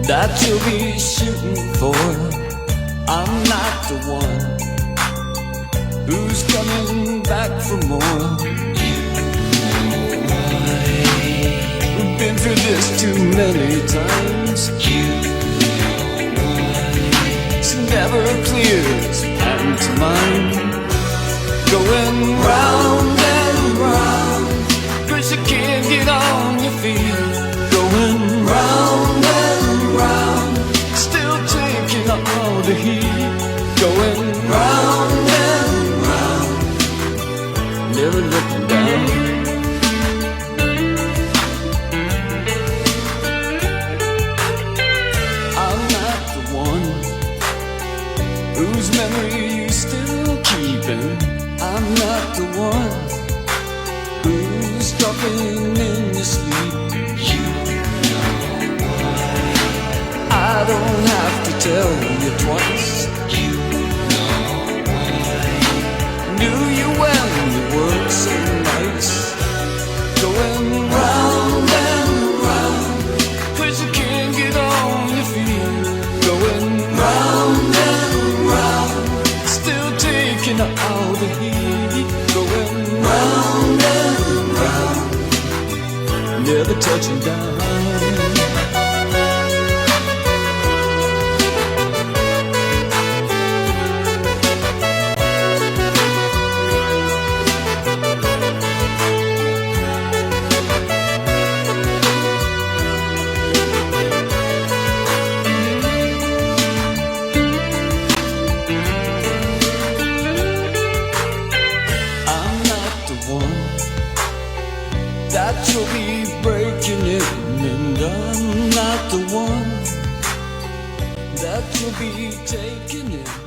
that you'll be shooting for. I'm not the one who's coming back for more. We've been through this too many times. It's never clear, it's pantomime, going round and round, 'cause you can't get on your feet. Going round and round, still taking all the heat. Going round and round, never looking down. I'm not the one whose memory you still keeping. I'm not the one who's talking in your sleep. I don't have to tell you twice. You know why. Knew you when you were so nice. Going round and round, 'cause you can't get on your feet. Going round and round, still taking all the heat. Going round and round, never touching down. That you'll be breaking in, and I'm not the one that you'll be taking in.